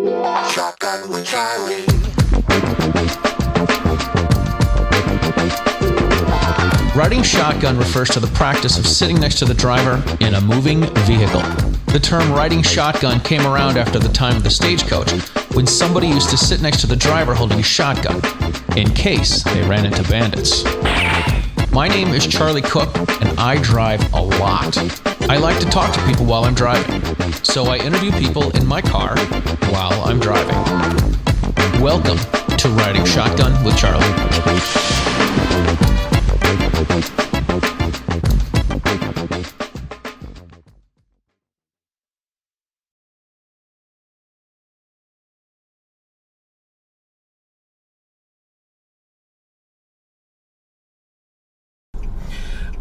Shotgun with Charlie. Riding shotgun refers to the practice of sitting next to the driver in a moving vehicle. The term riding shotgun came around after the time of the stagecoach, when somebody used to sit next to the driver holding a shotgun, in case they ran into bandits. My name is Charlie Cook, and I drive a lot. I like to talk to people while I'm driving, so I interview people in my car while I'm driving. Welcome to Riding Shotgun with Charlie.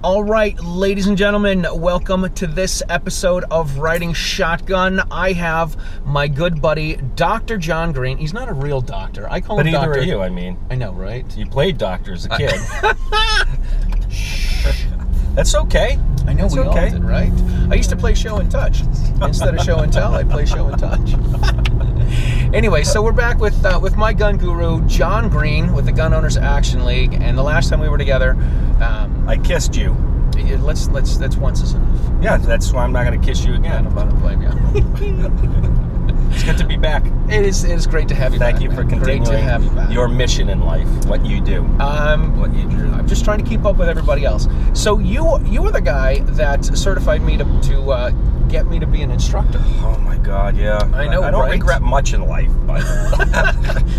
All right, ladies and gentlemen, welcome to this episode of Riding Shotgun. I have my good buddy, Dr. Jon Green. He's not a real doctor. I call him doctor. But neither are you, I mean. I know, right? You played doctor as a kid. That's okay. I know, we all did, right? I used to play show and touch. Instead of show and tell, I play show and touch. Anyway, so we're back with my gun guru, Jon Green, with the Gun Owners Action League. And the last time we were together, I kissed you. That's once is enough. Yeah, that's why I'm not going to kiss you again. I'm about to blame you. It's good to be back. It is great to have you back. Thank you for continuing Great to have you back. Your mission in life, what you do. I'm just trying to keep up with everybody else. So you were the guy that certified me to get me to be an instructor. Oh my God, yeah. I know, I don't right? regret much in life, but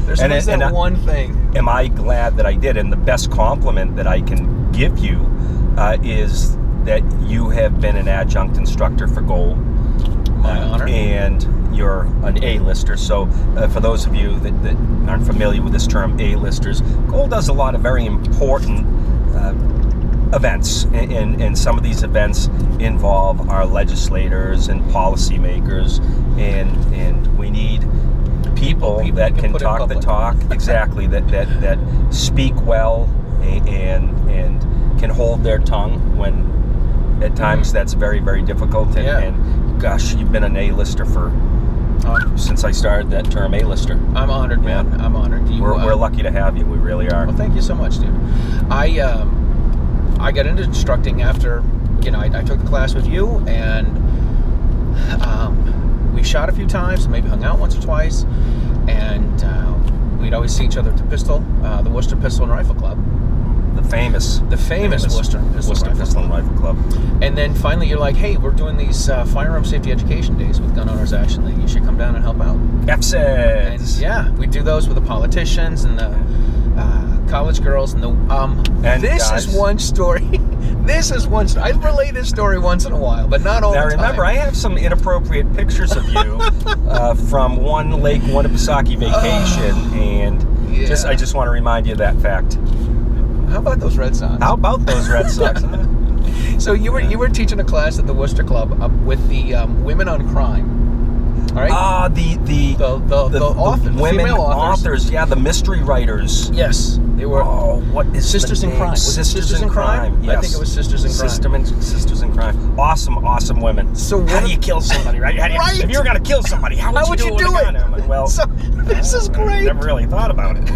there's always that one thing. Am I glad that I did? And the best compliment that I can give you is that you have been an adjunct instructor for Gold. My honor. And you're an A-lister. So for those of you that aren't familiar with this term, A-listers, Gold does a lot of very important events, and some of these events involve our legislators and policymakers, and we need people that can talk the talk, exactly, that speak well and can hold their tongue when at times that's very, very difficult. And gosh, you've been an A-lister for since I started that term, A-lister. I'm honored, man. I'm honored. We're lucky to have you. We really are. Well, thank you so much, dude. I got into instructing after, I took the class with you, and we shot a few times, maybe hung out once or twice, and we'd always see each other at the Worcester Pistol and Rifle Club. The famous Worcester Pistol and Rifle Club. And then finally you're like, hey, we're doing these firearm safety education days with Gun Owners Action League. You should come down and help out. FSEDs. Yeah, we do those with the politicians and the college girls and the this guys. Is one story. I relay this story once in a while, but not all the time. Now remember, I have some inappropriate pictures of you from one Lake Winnipesaukee vacation, and I just want to remind you of that fact. How about those Red Sox? So you were teaching a class at the Worcester Club with the women on crime. All right. The authors, women female authors. Yeah, the mystery writers. Yes, they were. Oh, what is Sisters in Crime? Was Sisters in Crime? Yes. I think it was Sisters in Crime. Sisters in Crime. Awesome women. So how do you kill somebody, right? Right. If you were going to kill somebody, how would you do it? Well, so, this is great. I never really thought about it.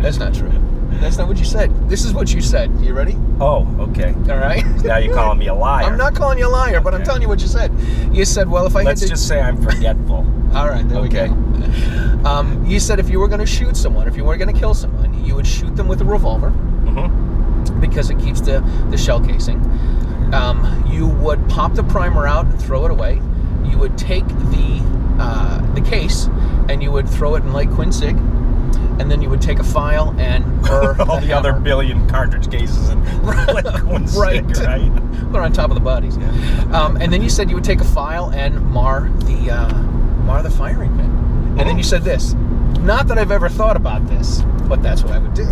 That's not true. That's not what you said. This is what you said. You ready? Oh, okay. All right. Now you're calling me a liar. I'm not calling you a liar, but I'm telling you what you said. You said, well, if I Let's just say I'm forgetful. All right, there we go. You said if you were going to shoot someone, if you were going to kill someone, you would shoot them with a revolver because it keeps the shell casing. You would pop the primer out and throw it away. You would take the case and you would throw it in Lake Quincy. And then you would take a file and all the other billion cartridge cases and right. They're on top of the bodies. Yeah. And then you said you would take a file and mar the firing pin. And then you said this. Not that I've ever thought about this, but that's what I would do.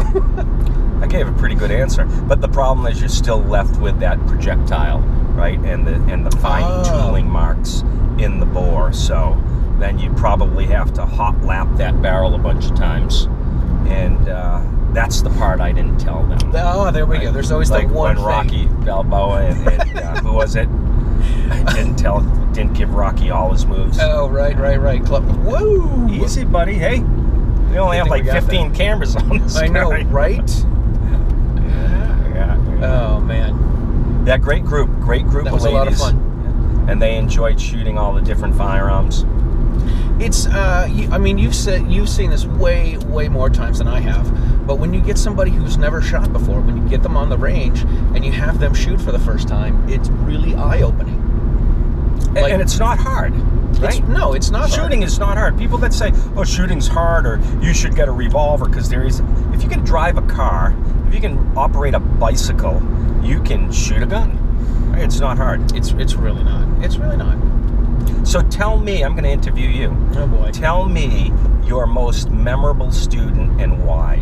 I gave a pretty good answer, but the problem is you're still left with that projectile, right? And the fine tooling marks in the bore. So then you probably have to hot lap that barrel a bunch of times. And that's the part I didn't tell them. Oh, there we go. There's always like the one when Rocky Balboa and who was it? I didn't tell didn't give Rocky all his moves. Oh, right. Whoa! Easy, buddy. Hey, we only have like 15 cameras on this. I know, right? Yeah. Oh, man. Yeah, great group That of ladies. was a lot of fun. And they enjoyed shooting all the different firearms. It's, you've seen this way more times than I have. But when you get somebody who's never shot before, when you get them on the range and you have them shoot for the first time, it's really eye-opening. And it's not hard, right? It's not Shooting is not hard. People that say, oh, shooting's hard, or you should get a revolver, because if you can drive a car, if you can operate a bicycle, you can shoot a gun. Right? It's not hard. It's really not. It's really not. So tell me, I'm going to interview you. Oh, boy. Tell me your most memorable student and why.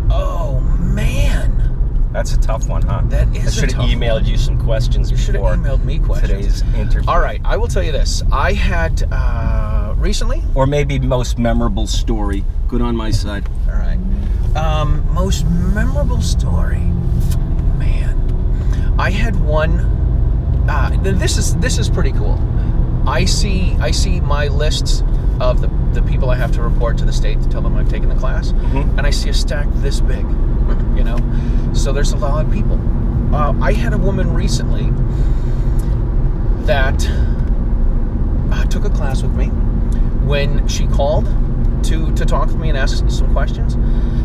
Oh, man. That's a tough one, huh? That is a tough one. I should have emailed you some questions You should have emailed me questions. Today's interview. All right, I will tell you this. I had recently... Or maybe most memorable story. Good on my side. All right. Most memorable story. Man. I had one... This is pretty cool. I see my lists of the people I have to report to the state to tell them I've taken the class, and I see a stack this big, you know. So there's a lot of people. I had a woman recently that took a class with me. When she called to talk to me and ask some questions,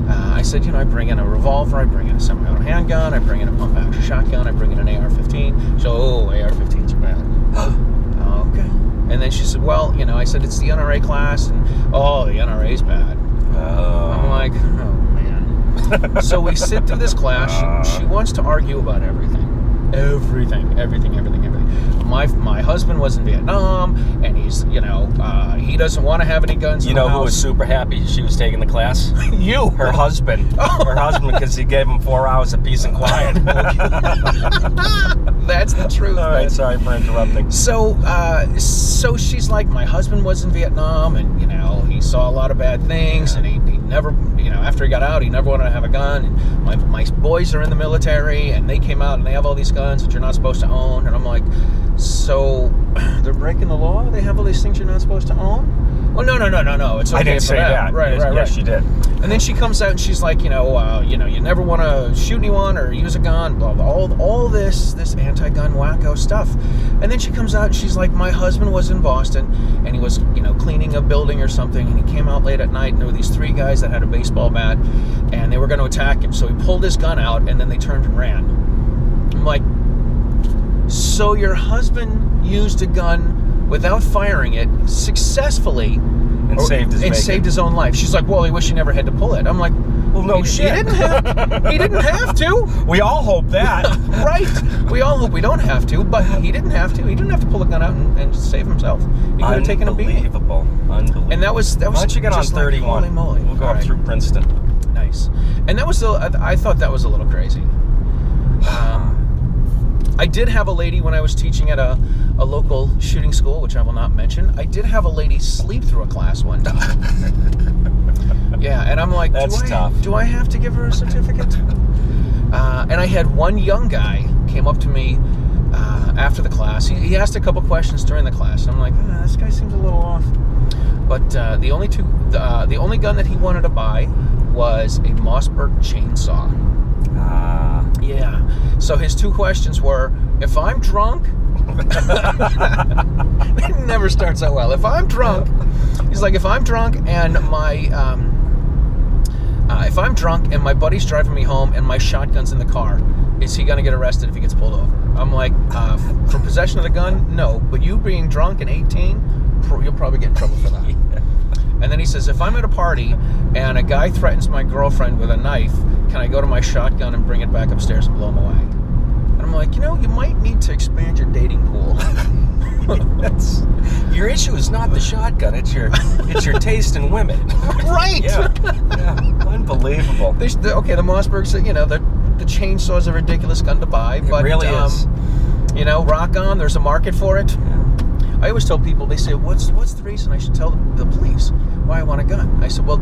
I said, I bring in a revolver, I bring in a semi-auto handgun, I bring in a pump-action shotgun, I bring in an AR-15. So, AR-15s are bad. Okay. And then she said, well, I said, it's the NRA class, and, the NRA's bad. I'm like, oh, man. So we sit through this class. She wants to argue about everything. Everything. My husband was in Vietnam, and he's, he doesn't want to have any guns in the house. Who was super happy she was taking the class? You. Her husband. Her husband, because he gave him 4 hours of peace and quiet. That's the truth. All right, sorry for interrupting. So she's like, my husband was in Vietnam, and, he saw a lot of bad things, and he never, after he got out, he never wanted to have a gun. And my boys are in the military, and they came out, and they have all these guns that you're not supposed to own. And I'm like, so they're breaking the law? They have all these things you're not supposed to own? Well, no. It's okay. I didn't say that. Right. Yes, she did. And then she comes out and she's like, you never want to shoot anyone or use a gun, blah, blah, all this anti-gun wacko stuff. And then she comes out and she's like, my husband was in Boston, and he was, cleaning a building or something, and he came out late at night, and there were these 3 guys that had a baseball bat, and they were going to attack him. So he pulled his gun out, and then they turned and ran. I'm like, so your husband used a gun without firing it successfully and saved his own life. She's like, well, he wish he never had to pull it. I'm like, well, no shit. He didn't have to. We all hope that. Right. We all hope we don't have to, but he didn't have to. He didn't have to pull a gun out and save himself. He could have taken a beating. Unbelievable. And that was Why don't you get on 31? Like, holy moly. We'll go up through Princeton. Nice. And that was I thought that was a little crazy. I did have a lady when I was teaching at a local shooting school, which I will not mention. I did have a lady sleep through a class one time. Yeah, and I'm like, that's tough. Do I have to give her a certificate? And I had one young guy came up to me after the class. He asked a couple questions during the class, and I'm like, this guy seems a little off. But the only gun that he wanted to buy was a Mossberg chainsaw. Yeah. So his 2 questions were, if I'm drunk, it never starts out well. If I'm drunk, he's like, if I'm drunk and my buddy's driving me home and my shotgun's in the car, is he gonna get arrested if he gets pulled over? I'm like, for possession of the gun, no. But you being drunk and 18, you'll probably get in trouble for that. And then he says, if I'm at a party and a guy threatens my girlfriend with a knife, can I go to my shotgun and bring it back upstairs and blow him away? And I'm like, you might need to expand your dating pool. Your issue is not the shotgun; it's your taste in women. Right? Yeah. Unbelievable. The Mossberg said, the chainsaw's a ridiculous gun to buy, but it really is. Rock on. There's a market for it. Yeah. I always tell people, they say, what's the reason I should tell the police why I want a gun? I said, well,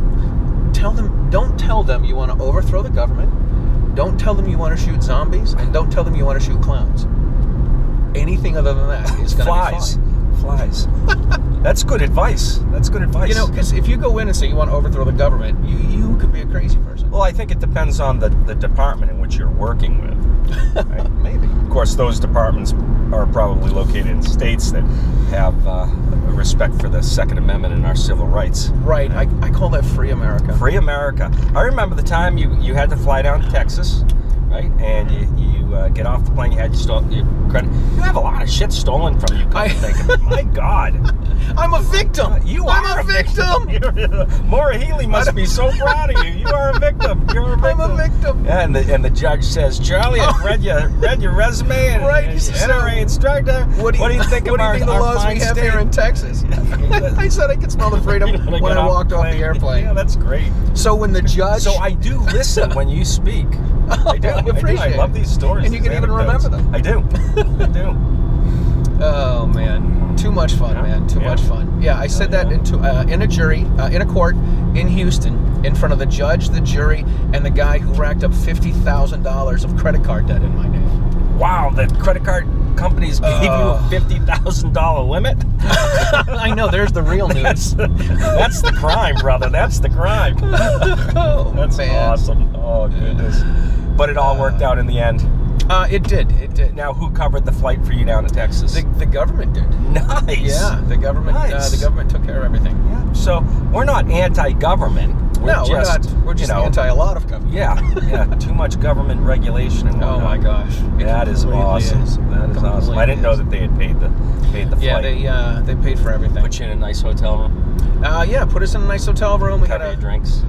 don't tell them you want to overthrow the government, don't tell them you want to shoot zombies, and don't tell them you want to shoot clowns. anything other than that is going to be fine. Flies. That's good advice. You know, because if you go in and say you want to overthrow the government, you could be a crazy person. Well, I think it depends on the department in which you're working with. Right? Maybe. Of course, those departments are probably located in states that have a respect for the Second Amendment and our civil rights. Right. I call that free America. Free America. I remember the time you had to fly down to Texas, right? And you get off the plane, you had your credit. You have a lot of shit stolen from you. My God. I'm a victim. I'm a victim. Maura Healey must be so proud of you. You are a victim. You're a victim. I'm a victim. And the judge says, Charlie, I've read your resume and NRA instructor. What do you think of our the laws we have here in Texas? I said I could smell the freedom when I walked off the airplane. Yeah, that's great. So when the judge... So I do listen when you speak. I do. I love these stories. And you can even remember them. I do. I do. Oh, man. Too much fun, man. Too much fun. Yeah, I said that in a jury, in a court in Houston, in front of the judge, the jury, and the guy who racked up $50,000 of credit card debt in my name. Wow, the credit card companies gave you a $50,000 limit? I know, there's the real news. That's the crime, brother. That's the crime. That's awesome. Oh, goodness. But it all worked out in the end. It did. Now, who covered the flight for you down to Texas? The government did. Nice. Yeah, the government. Nice. The government took care of everything. Yeah. So we're not anti-government. We're just anti a lot of government. Yeah. Too much government regulation and whatnot. Oh my gosh. That is awesome. That is awesome. I didn't know that they had paid the flight. Yeah, they paid for everything. Put you in a nice hotel room. Put us in a nice hotel room. We Cover your drinks.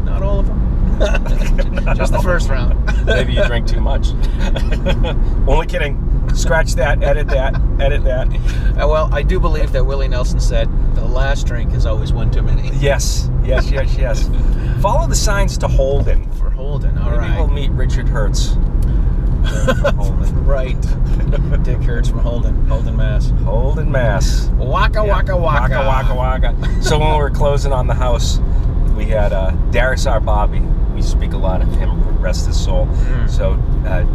Not all of them. Just the first round. Maybe you drink too much. Only kidding. Scratch that. Edit that. Well, I do believe that Willie Nelson said the last drink is always one too many. Yes. Follow the signs to Holden. For Holden, all right. Maybe we'll meet Richard Hertz. Right. Dick Hertz from Holden, Mass. Holden, Mass. Waka. So when we were closing on the house, we had Darius R. Bobby. We speak a lot of him, rest his soul. So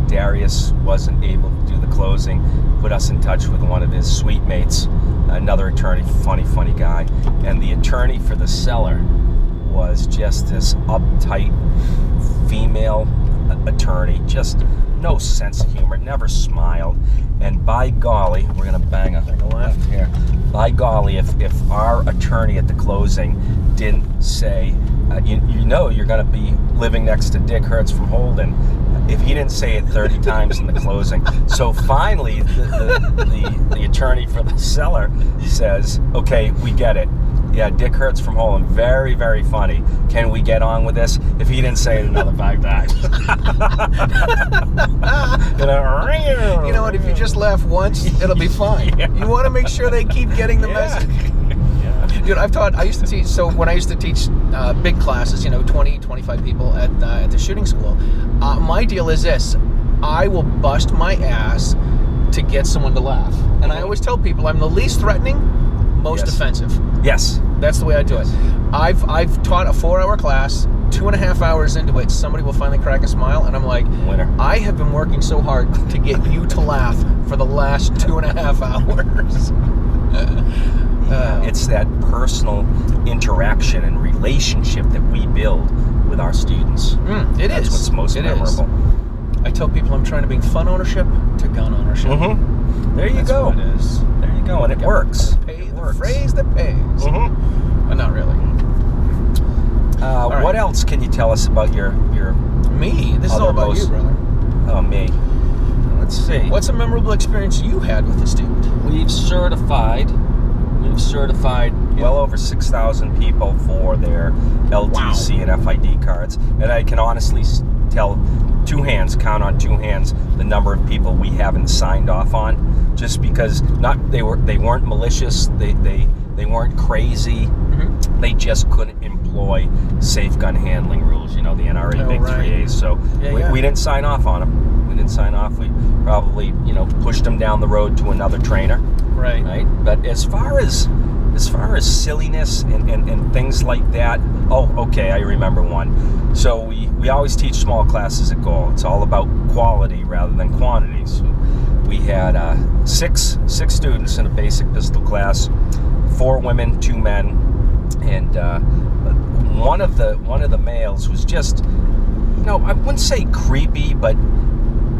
Darius wasn't able to do the closing, put us in touch with one of his suite mates, another attorney, funny guy. And the attorney for the seller was just this uptight female attorney, just no sense of humor, never smiled. And by golly, we're going to bang a left here. By golly, if our attorney at the closing didn't say, you know you're going to be living next to Dick Hertz from Holden, if he didn't say it 30 times in the closing. So finally, the attorney for the seller says, okay, we get it. Yeah, Dick Hertz from Holden, very, very funny. Can we get on with this? If he didn't say it another 5 times. You know what, if you just laugh once, it'll be fine. You want to make sure they keep getting the message. Dude, I used to teach, so when I used to teach big classes, 20, 25 people at the shooting school, my deal is this: I will bust my ass to get someone to laugh. And I always tell people I'm the least threatening, most offensive. Yes. That's the way I do it. I've taught a 4-hour class, 2.5 hours into it, somebody will finally crack a smile, and I'm like, winner. I have been working so hard to get you to laugh for the last 2.5 hours. It's that personal interaction and relationship that we build with our students. That's what's most memorable. I tell people I'm trying to bring fun ownership to gun ownership. There you go. What it is. There you go, and it works. The phrase that pays. But not really. What else can you tell us about your me? This is all about you, brother. Oh, me. Let's see. What's a memorable experience you had with a student? We've certified well over 6,000 people for their LTC and FID cards, and I can honestly count on two hands the number of people we haven't signed off on, just because they weren't malicious, they weren't crazy, they just couldn't employ safe gun handling rules, the NRA Big 3As. So we didn't sign off on them. We probably pushed them down the road to another trainer. Right. But as far as silliness and things like that, I remember one. So we always teach small classes at Goal. It's all about quality rather than quantity. So we had six students in a basic pistol class, 4 women, 2 men, and one of the males was just, I wouldn't say creepy, but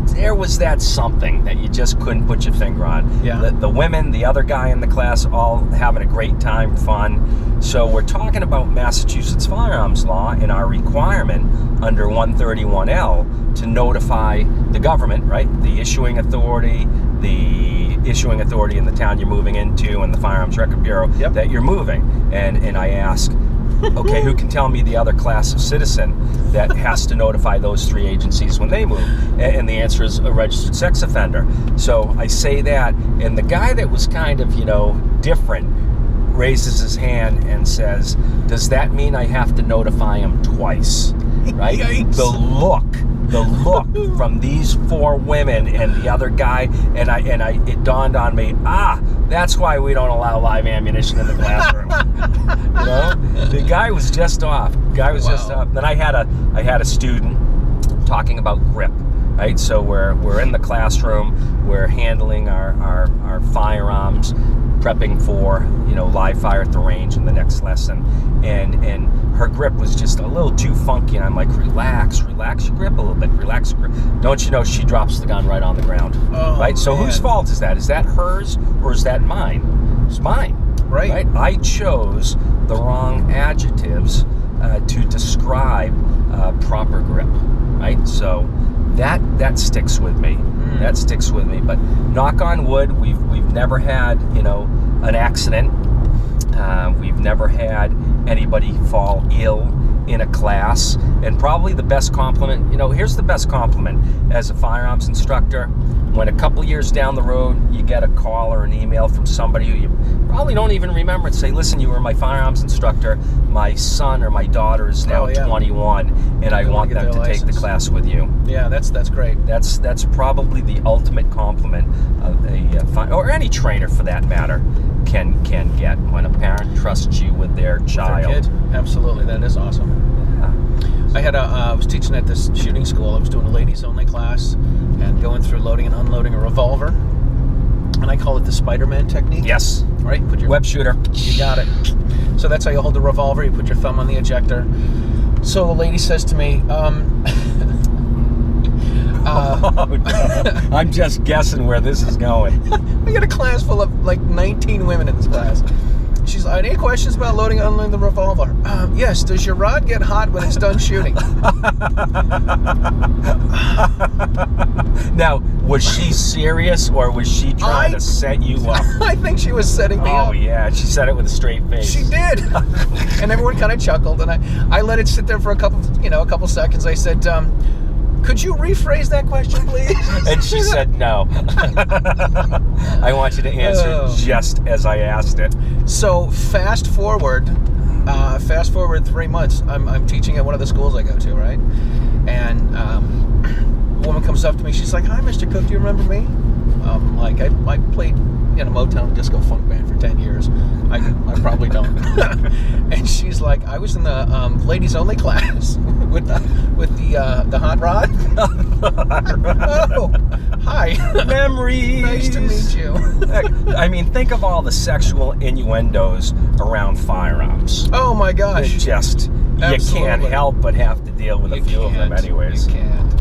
there was that something that you just couldn't put your finger on. Yeah. The women, the other guy in the class, all having a great time, fun. So we're talking about Massachusetts firearms law and our requirement under 131L to notify the government, right? The issuing authority in the town you're moving into, and the Firearms Record Bureau that you're moving. And I ask, okay, who can tell me the other class of citizen that has to notify those 3 agencies when they move? And the answer is a registered sex offender. So I say that, and the guy that was kind of, different raises his hand and says, does that mean I have to notify him twice? Right? Yikes. The look from these 4 women and the other guy, and it dawned on me, that's why we don't allow live ammunition in the classroom. The guy was just off. Then I had a student talking about grip, right? So we're in the classroom, we're handling our firearms, prepping for live fire at the range in the next lesson, and her grip was just a little too funky, and I'm like, relax your grip a little bit, relax your grip. Don't you know she drops the gun right on the ground? Right? So whose fault is that? Is that hers or is that mine? It's mine. Right? I chose the wrong adjectives to describe proper grip. Right? So that sticks with me. That sticks with me. But knock on wood, we've never had an accident. We've never had anybody fall ill in a class. And probably the best compliment, here's the best compliment as a firearms instructor. When a couple years down the road, you get a call or an email from somebody who you probably don't even remember and say, listen, you were my firearms instructor. My son or my daughter is now 21, and I want them to take the class with you. Yeah, that's great. That's probably the ultimate compliment or any trainer for that matter can get when a parent trusts you with their child. With their kid. Absolutely, that is awesome. I was teaching at this shooting school. I was doing a ladies only class and going through loading and unloading a revolver, and I call it the Spider-Man technique. Yes. Right? Put your web shooter. You got it. So that's how you hold the revolver. You put your thumb on the ejector. So the lady says to me, I'm just guessing where this is going. I got a class full of like 19 women in this class. She's like, any questions about loading and unloading the revolver? Yes. Does your rod get hot when it's done shooting? Now, was she serious or was she trying to set you up? I think she was setting me up. Oh, yeah. She said it with a straight face. She did. And everyone kind of chuckled. And I let it sit there for a couple seconds. I said, could you rephrase that question, please? And she said no. I want you to answer just as I asked it. So fast forward 3 months. I'm teaching at one of the schools I go to, right? And a woman comes up to me. She's like, "Hi, Mr. Cook. Do you remember me?" I played in a Motown disco funk band for 10 years. I probably don't. And she's like, I was in the ladies only class with the hot rod. Oh, hi. Memories. Nice to meet you. I mean, think of all the sexual innuendos around firearms. Oh my gosh. You can't help but have to deal with a few of them anyways. You can't.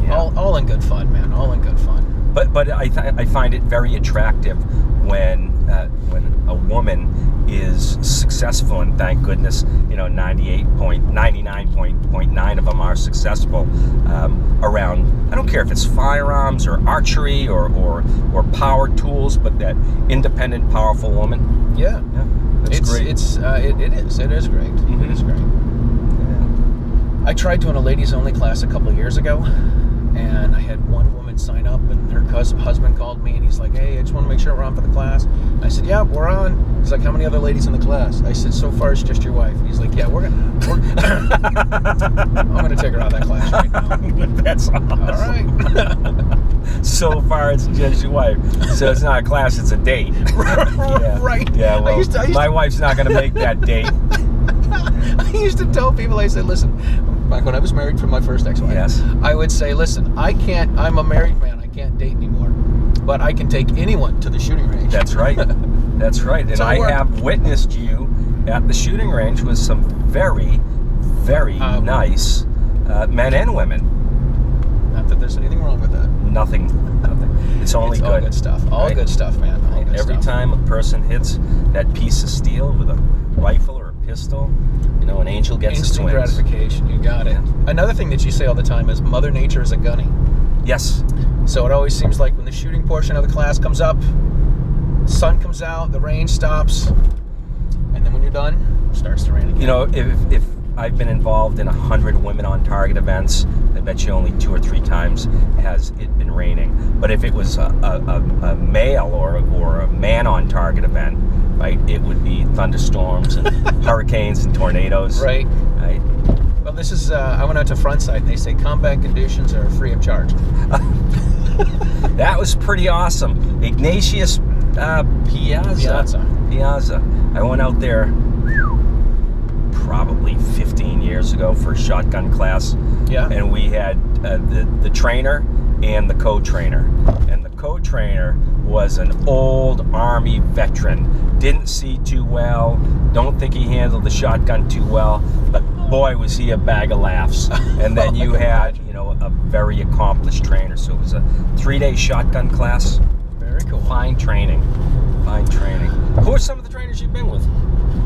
Yeah. All in good fun, man. All in good fun. But I find it very attractive when a woman is successful, and thank goodness, 99.9 of them are successful around. I don't care if it's firearms or archery or power tools, but that independent, powerful woman. Yeah, that's great. It is great. Mm-hmm. It is great. Yeah. I tried doing a ladies only class a couple of years ago, and I had one woman sign up, and her husband called me, and he's like, "Hey, I just want to make sure we're on for the class." I said, "Yeah, we're on." He's like, "How many other ladies in the class?" I said, "So far, it's just your wife." He's like, "Yeah, I'm gonna take her out of that class right now." That's awesome. All right. So far, it's just your wife. So it's not a class; it's a date. Yeah. Right. Yeah. Well, my wife's not gonna make that date. I used to tell people, I said, listen, back when I was married for my first ex-wife, yes, I would say, listen, I'm a married man, I can't date anymore. but I can take anyone to the shooting range. That's right. That's right. And I have witnessed you at the shooting range with some very, very nice men and women. Not that there's anything wrong with that. Nothing. It's only good. All good stuff. All good stuff, man. All good Every stuff. time a person hits that piece of steel with a rifle or a pistol, you know, an angel gets instant its wings. gratification. You got it. Another thing that you say all the time is Mother Nature is a gunny. Yes. So it always seems like when the shooting portion of the class comes up, sun comes out, the rain stops, and then when you're done, it starts to rain again. You know, if I've been involved in 100 women on target events, I bet you only 2 or 3 times has it been raining. But if it was a male or a man on target event, right, it would be thunderstorms and hurricanes and tornadoes. Right. Right. Well, this is, I went out to Frontside and they say combat conditions are free of charge. That was pretty awesome. Ignatius Piazza. I went out there probably 15 years ago for a shotgun class. Yeah. And we had the trainer and the co-trainer. And the co-trainer was an old Army veteran. Didn't see too well. Don't think he handled the shotgun too well. But boy, was he a bag of laughs. And then you had, you know, a very accomplished trainer. So it was a 3-day shotgun class. Very cool. Fine training. Fine training. Who are some of the trainers you've been with?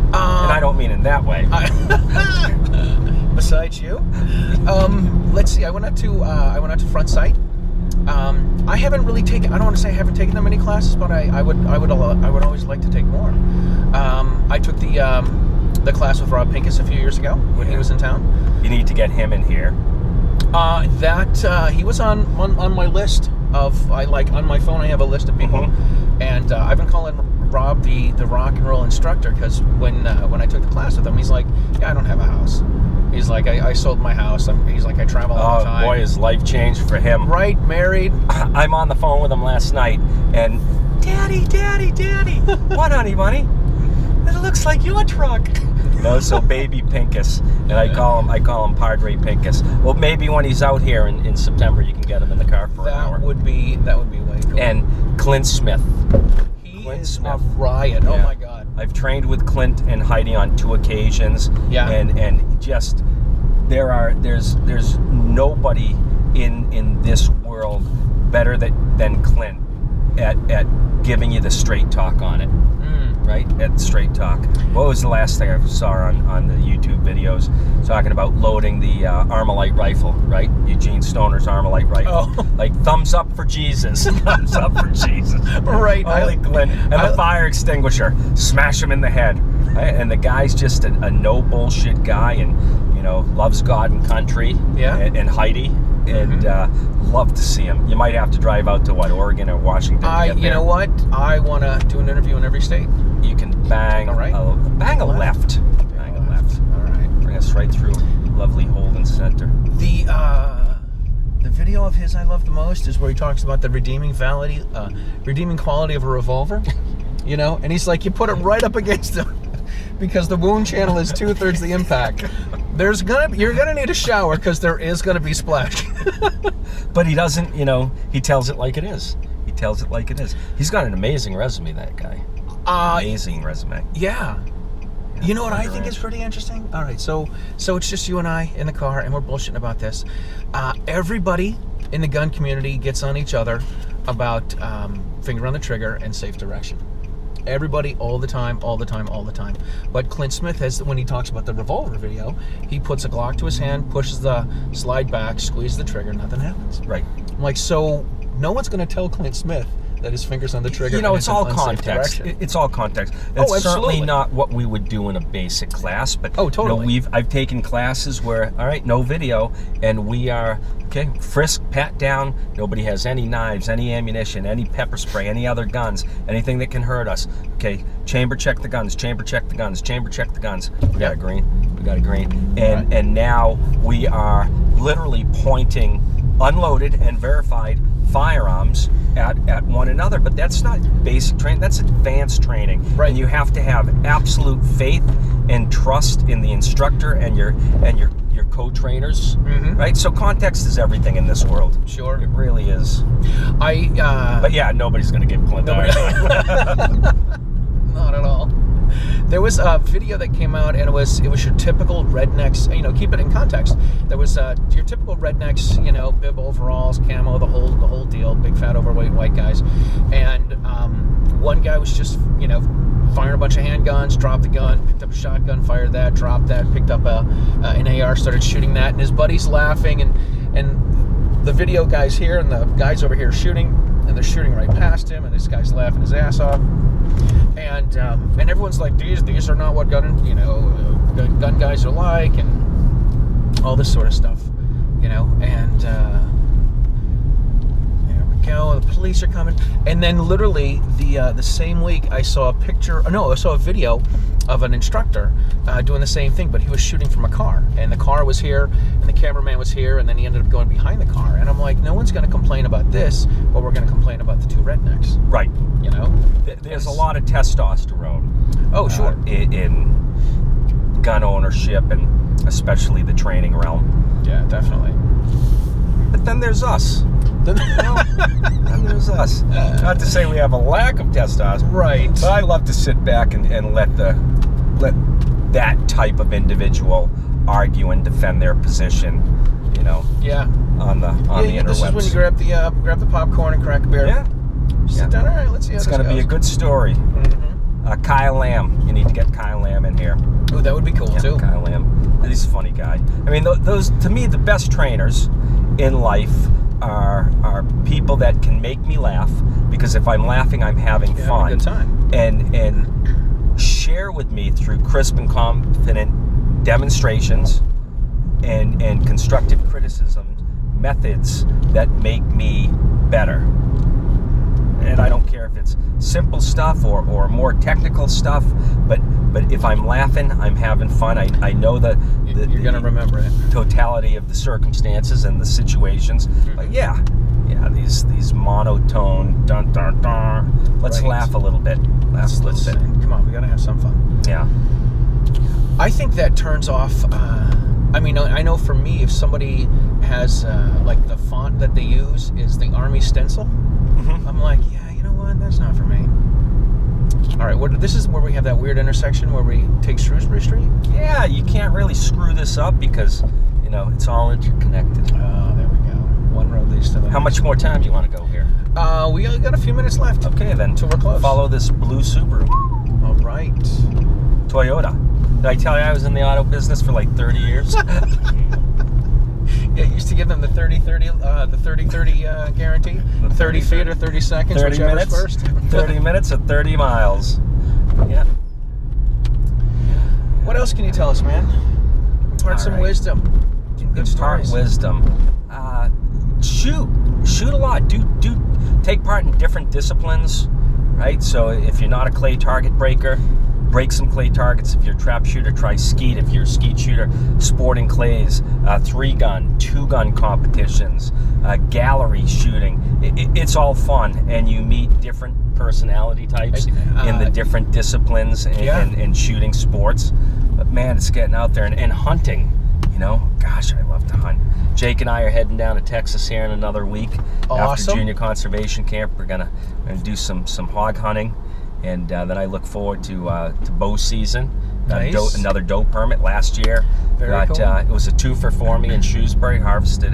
And I don't mean in that way. Besides you, let's see. I went out to Frontside. I haven't really taken. I don't want to say I haven't taken that many classes, but I would always like to take more. I took the class with Rob Pincus a few years ago when he was in town. You need to get him in here. He was on my list of on my phone. I have a list of people, and I've been calling Rob the rock and roll instructor because when I took the class with him, he's like, yeah, I don't have a house. He's like, I sold my house. He's like, I travel all the time. Oh boy, his life changed for him. Right, married. I'm on the phone with him last night, and Daddy, what, honey bunny? It looks like your truck. You know, so baby Pincus, and I call him Padre Pincus. Well, maybe when he's out here in September, you can get him in the car for an hour. That would be way cool. And Clint Smith. He is a riot. Yeah. Oh my God. I've trained with Clint and Heidi on 2 occasions. Yeah. And just there's nobody in this world better than Clint at giving you the straight talk on it. Right? At straight talk. What was the last thing I saw on the YouTube videos? Talking about loading the Armalite rifle, right? Eugene Stoner's Armalite rifle. Oh. Like, thumbs up for Jesus. Thumbs up for Jesus. Right. Holy Clint. And the fire extinguisher. Smash him in the head. Right? And the guy's just a no bullshit guy and, you know, loves God and country. Yeah. And Heidi. And love to see him. You might have to drive out to Oregon or Washington to get there. You know what? I want to do an interview in every state. You can bang a left. Bang a left. All right. Bring us right through lovely Holden Center. The video of his I love the most is where he talks about the redeeming quality of a revolver. You know, and he's like, you put it right up against him because the wound channel is 2/3 the impact. You're gonna need a shower because there is gonna be splash. But he doesn't, you know, he tells it like it is. He's got an amazing resume, that guy. Amazing resume. Yeah. You know what I think is pretty interesting? All right, so it's just you and I in the car, and we're bullshitting about this. Everybody in the gun community gets on each other about finger on the trigger and safe direction. Everybody, all the time. But Clint Smith has, when he talks about the revolver video, he puts a Glock to his hand, pushes the slide back, squeezes the trigger, nothing happens. Right. I'm like, so no one's going to tell Clint Smith that his finger's on the trigger. You know, it's all context. It's all context. It's certainly not what we would do in a basic class, but totally. You know, I've taken classes where, all right, no video, and we are frisk, pat down. Nobody has any knives, any ammunition, any pepper spray, any other guns, anything that can hurt us. Okay, chamber check the guns. We got a green. And now we are literally pointing unloaded and verified firearms at one another, but that's not basic training, that's advanced training. Right. And you have to have absolute faith and trust in the instructor and your your co-trainers, Mm-hmm. right? So context is everything in this world. Sure. It really is. But yeah, nobody's going to give Clint Not at all. There was a video that came out, and it was your typical rednecks. Keep it in context. There was your typical rednecks. Bib overalls, camo, the whole deal. Big fat overweight white guys, and one guy was just firing a bunch of handguns. Dropped the gun, picked up a shotgun, fired that, dropped that, picked up an AR, started shooting that, and his buddy's laughing, and the video guy's here, and the guys over here shooting, and they're shooting right past him, and this guy's laughing his ass off. And everyone's like, these are not what gun guys are like, and all this sort of stuff, and there we go. The police are coming, and then literally the same week I saw a video of an instructor doing the same thing, but he was shooting from a car, and the car was here, and the cameraman was here, and then he ended up going behind the car, and I'm like, no one's going to complain about this, but we're going to complain about the two rednecks, right? There's a lot of testosterone. Oh, sure. In gun ownership, and especially the training realm. Yeah, definitely. But then there's us. Then there's us. Not to say we have a lack of testosterone. Right. But I love to sit back and let that type of individual argue and defend their position. Yeah. On the interwebs. This is when you grab the popcorn and crack a beer. Yeah. Sit down. All right, let's see how it's this goes. It's going to be a good story. Mm-hmm. Kyle Lamb. You need to get Kyle Lamb in here. Oh, that would be cool, too. Kyle Lamb. He's a funny guy. I mean, those, to me, the best trainers in life are people that can make me laugh, because if I'm laughing, I'm having fun. Having a good time. And share with me through crisp and confident demonstrations and constructive criticism methods that make me better. And I don't care if it's simple stuff or more technical stuff, but if I'm laughing, I'm having fun. I know you're going to remember it. Totality of the circumstances and the situations. Mm-hmm. But yeah, these monotone dun dun dun. Let's laugh a little bit. Let's come on, we got to have some fun. Yeah. I think that turns off. I know for me, if somebody has like the font that they use is the Army stencil, mm-hmm. I'm like, yeah, you know what? That's not for me. All right, this is where we have that weird intersection where we take Shrewsbury Street. Yeah, you can't really screw this up because it's all interconnected. Oh, there we go. One road leads to the. How much more time do you want to go here? We only got a few minutes left. Okay, then. Till we're close. Follow this blue Subaru. All right. Toyota. Did I tell you I was in the auto business for like 30 years? Yeah, used to give them the 30-30 guarantee. 30 feet or 30 seconds, 30 whichever's minutes, first. 30 minutes or 30 miles. Yeah. What else can you tell us, man? Impart some wisdom. Good stories. Wisdom. Shoot a lot. Do take part in different disciplines, right? So if you're not a clay target breaker, break some clay targets. If you're a trap shooter, try skeet. If you're a skeet shooter, sporting clays, 3-gun, 2-gun competitions, gallery shooting. It's all fun, and you meet different personality types in the different disciplines and shooting sports. But man, it's getting out there and hunting. Gosh, I love to hunt. Jake and I are heading down to Texas here in another week. Awesome. After junior conservation camp. We're gonna do some hog hunting. And then I look forward to bow season. Nice. Another doe permit last year. Very cool. It was a twofer for me in Shrewsbury. Harvested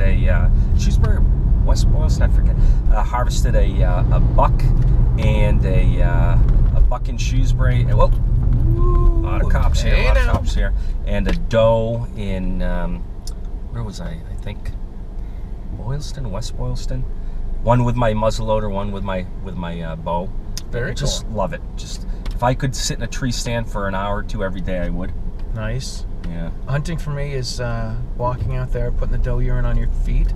Shrewsbury, West Boylston, I forget. Harvested a buck and a buck in Shrewsbury. Whoa, a lot of cops here. A lot of cops here. And a doe in where was I? I think Boylston, West Boylston. One with my muzzleloader, one with my bow. Very cool. Just love it. Just if I could sit in a tree stand for an hour or two every day, I would. Nice. Yeah. Hunting for me is walking out there, putting the doe urine on your feet,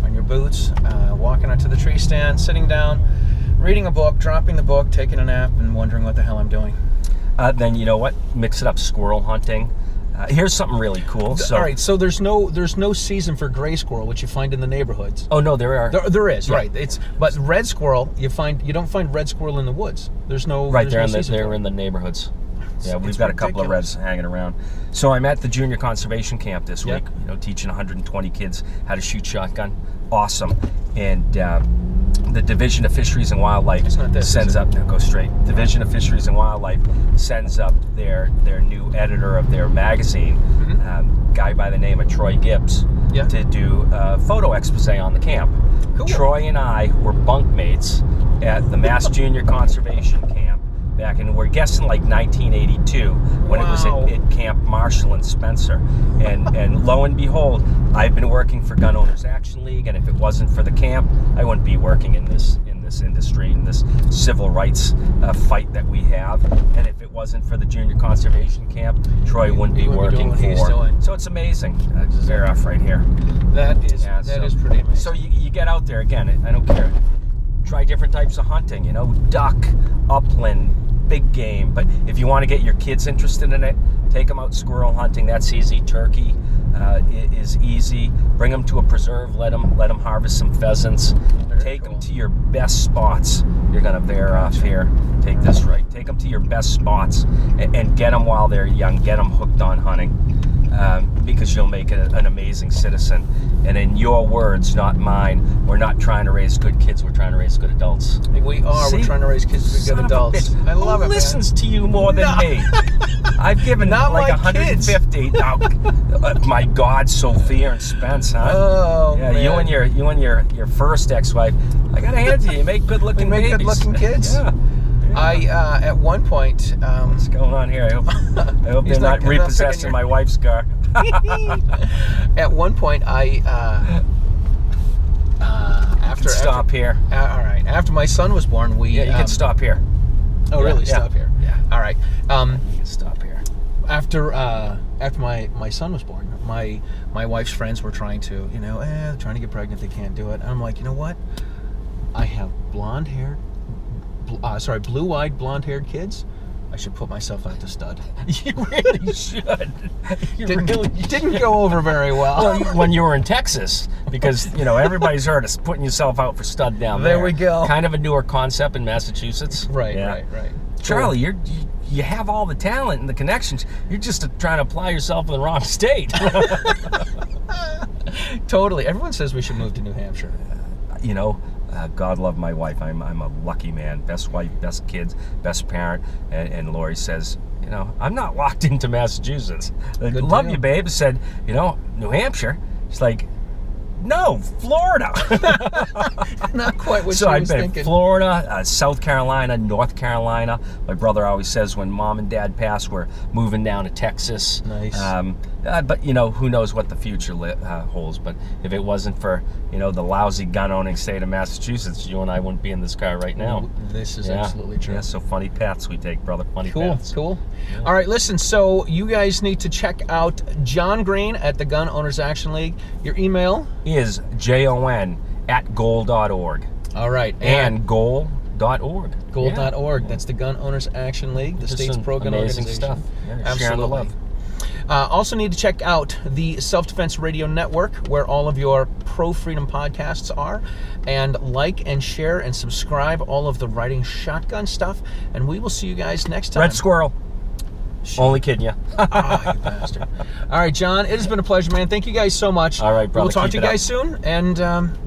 on your boots, walking out to the tree stand, sitting down, reading a book, dropping the book, taking a nap, and wondering what the hell I'm doing. Then you know what? Mix it up. Squirrel hunting. Here's something really cool. All right, so there's no season for gray squirrel, which you find in the neighborhoods. Oh no, there are. There is, yeah. Right. But red squirrel, you don't find red squirrel in the woods. There's no right. They're in the neighborhoods. Yeah, we've got a couple of Reds hanging around. So I'm at the junior conservation camp this week, teaching 120 kids how to shoot shotgun. Awesome. And the Division of Fisheries and Wildlife sends up, no, go straight. Division of Fisheries and Wildlife sends up their new editor of their magazine, guy by the name of Troy Gibbs, to do a photo expose on the camp. Cool. Troy and I were bunkmates at the Mass Junior Conservation Camp back in, we're guessing like 1982, when it was at Camp Marshall and Spencer. And lo and behold, I've been working for Gun Owners Action League, and if it wasn't for the camp, I wouldn't be working in this industry, in this civil rights fight that we have. And if it wasn't for the junior conservation camp, Troy wouldn't be working for. So it's amazing. They're off right here. That is pretty amazing. So you get out there again. I don't care. Try different types of hunting. Duck, upland, big game. But if you want to get your kids interested in it, take them out squirrel hunting. That's easy. Turkey is easy. Bring them to a preserve. Let them harvest some pheasants. Take them to your best spots. You're gonna veer off here. Take this right. Take them to your best spots and get them while they're young. Get them hooked on hunting, because you'll make an amazing citizen. And in your words, not mine, we're not trying to raise good kids. We're trying to raise good adults. We are. See? We're trying to raise kids to be good adults. I love it, man. Who listens to you more than me? I've given like 150. My God, Sophia and Spence, huh? Oh, yeah, man. You and your first ex-wife. I gotta hand to you. You make good-looking babies. Make good-looking kids. Yeah. I at one point. What's going on here? I hope they're not repossessing my wife's car. At one point, after stop here. All right. After my son was born, we you can stop here. Oh, really? Yeah. Stop here. Yeah. All right. You can stop here. After my son was born, my wife's friends were trying to trying to get pregnant. They can't do it. And I'm like, you know what? I have blue-eyed, blonde-haired kids. I should put myself out to stud. You really should. Didn't go over very well. When you were in Texas, because everybody's heard of putting yourself out for stud down there. There we go. Kind of a newer concept in Massachusetts. Right. Charlie, you have all the talent and the connections. You're just trying to apply yourself in the wrong state. Totally. Everyone says we should move to New Hampshire. God love my wife. I'm a lucky man. Best wife, best kids, best parent. And Lori says, I'm not locked into Massachusetts. Love you, babe. Said, New Hampshire. She's like, no, Florida. Not quite what she was thinking. So I've been Florida, South Carolina, North Carolina. My brother always says when mom and dad pass, we're moving down to Texas. Nice. But who knows what the future holds. But if it wasn't for the lousy gun-owning state of Massachusetts, you and I wouldn't be in this car right now. This is absolutely true. Yeah, so funny paths we take, brother. Funny paths. Cool. Yeah. All right, listen. So you guys need to check out Jon Green at the Gun Owners Action League. Your email is jon@goal.org. All right, and goal.org. Goal.org. That's the Gun Owners Action League, the state's pro-gun organization. Stuff. Yeah, absolutely. The love. Also need to check out the Self-Defense Radio Network, where all of your pro-freedom podcasts are, and like and share and subscribe all of the Riding Shotgun stuff, and we will see you guys next time. Red Squirrel. Only kidding you. You bastard. All right, John, it has been a pleasure, man. Thank you guys so much. All right, brother. We'll talk to you guys soon, and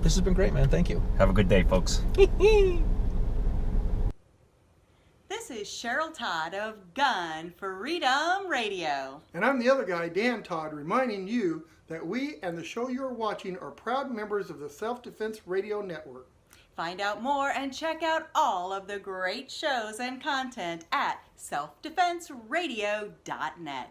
this has been great, man. Thank you. Have a good day, folks. This is Cheryl Todd of Gun Freedom Radio. And I'm the other guy, Dan Todd, reminding you that we and the show you're watching are proud members of the Self-Defense Radio Network. Find out more and check out all of the great shows and content at selfdefenseradio.net.